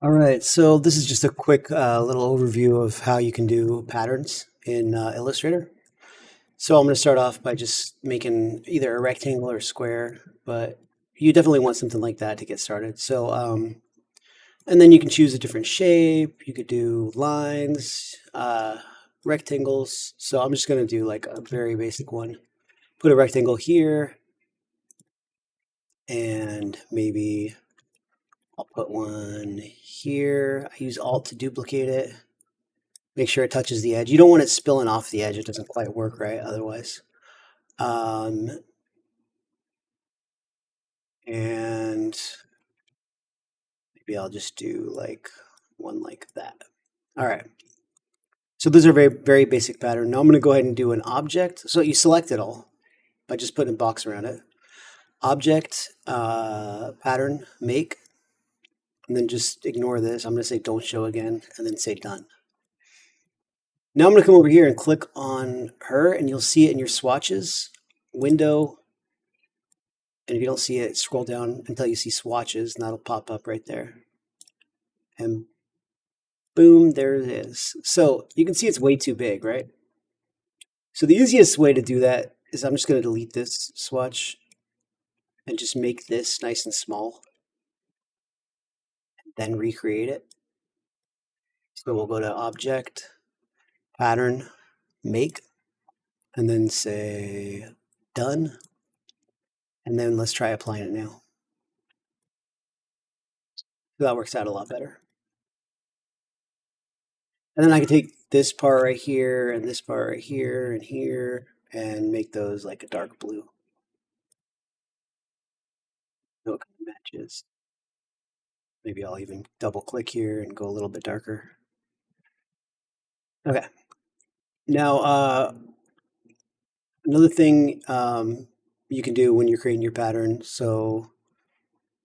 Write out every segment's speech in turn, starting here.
All right, so this is just a quick little overview of how you can do patterns in Illustrator. So I'm going to start off by just making either a rectangle or a square, but you definitely want something like that to get started. And then you can choose a different shape. You could do lines, rectangles. So I'm just going to do like a very basic one. Put a rectangle here, and maybe I'll put one here. I use Alt to duplicate it. Make sure it touches the edge. You don't want it spilling off the edge. It doesn't quite work right otherwise. Um, and maybe I'll just do like one like that. All right. So those are very basic pattern. Now I'm going to go ahead and do an object. So you select it all by just putting a box around it. Object, pattern, make, and then just ignore this. I'm going to say don't show again and then say done. Now I'm going to come over here and click on her and you'll see it in your swatches, window, and if you don't see it, scroll down until you see swatches, and that'll pop up right there. And boom, there it is. So you can see it's way too big, right? So the easiest way to do that is I'm just going to delete this swatch and just make this nice and small, and then recreate it. So we'll go to Object, Pattern, Make, and then say Done. And then let's try applying it now. So that works out a lot better. And then I can take this part right here and this part right here and make those like a dark blue. So it kind of matches. Maybe I'll even double click here and go a little bit darker. Okay. Now, another thing you can do when you're creating your pattern. So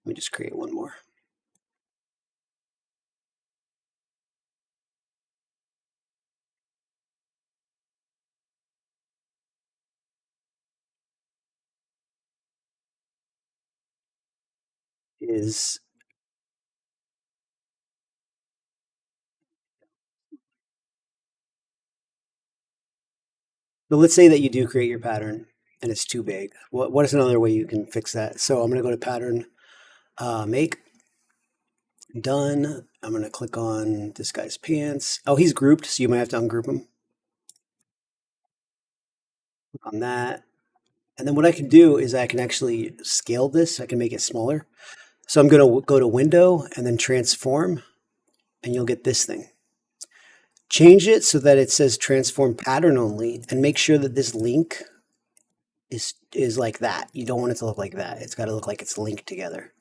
let me just create one more. Is So let's say that you do create your pattern and it's too big. What is another way you can fix that? So I'm going to go to pattern, make, done. I'm going to click on this guy's pants. Oh, he's grouped, so you might have to ungroup him. Click on that. And then what I can do is I can actually scale this. I can make it smaller. So I'm going to go to Window and then Transform, and you'll get this thing. Change it so that it says Transform Pattern Only, and make sure that this link is like that. You don't want it to look like that. It's got to look like it's linked together.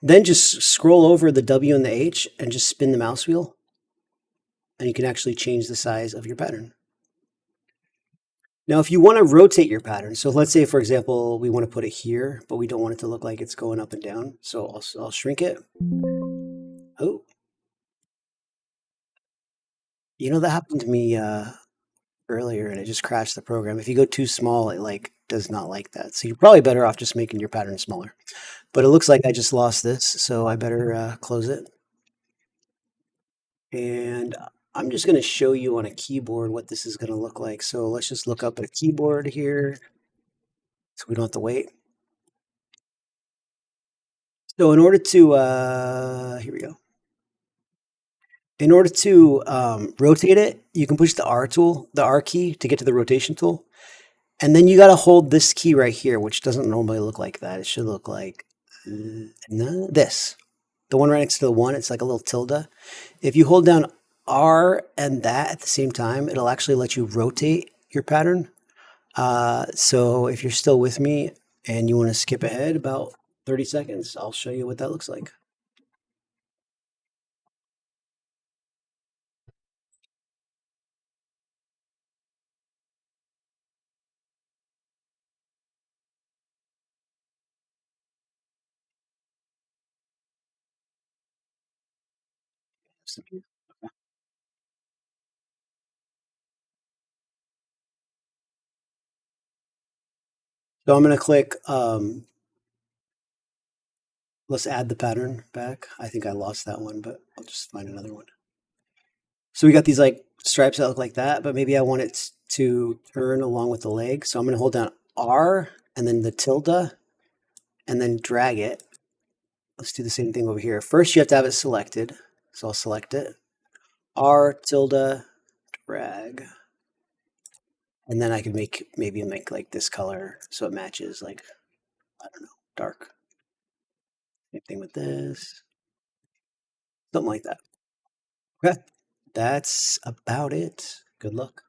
Then just scroll over the W and the H and just spin the mouse wheel, and you can actually change the size of your pattern. Now, if you want to rotate your pattern, so let's say, for example, we want to put it here, but we don't want it to look like it's going up and down. So I'll shrink it. Oh, that happened to me earlier, and it just crashed the program. If you go too small, it like does not like that. So you're probably better off just making your pattern smaller. But it looks like I just lost this, so I better close it. And I'm just going to show you on a keyboard what this is going to look like. So let's just look up at a keyboard here so we don't have to wait. So in order to, here we go. In order to rotate it, you can push the R tool, the R key to get to the rotation tool. And then you got to hold this key right here, which doesn't normally look like that. It should look like this. The one right next to the one, it's like a little tilde. If you hold down R and that at the same time, it'll actually let you rotate your pattern. So if you're still with me and you want to skip ahead about 30 seconds, I'll show you what that looks like. So I'm going to click Let's add the pattern back. I think I lost that one, but I'll just find another one. So we got these like stripes that look like that, but maybe I want it to turn along with the leg. So I'm going to hold down R and then the tilde and then drag it. Let's do the same thing over here. First, you have to have it selected. So I'll select it. R tilde drag. And then I could maybe make like this color so it matches like, I don't know, dark. Same thing with this. Something like that. Okay. That's about it. Good luck.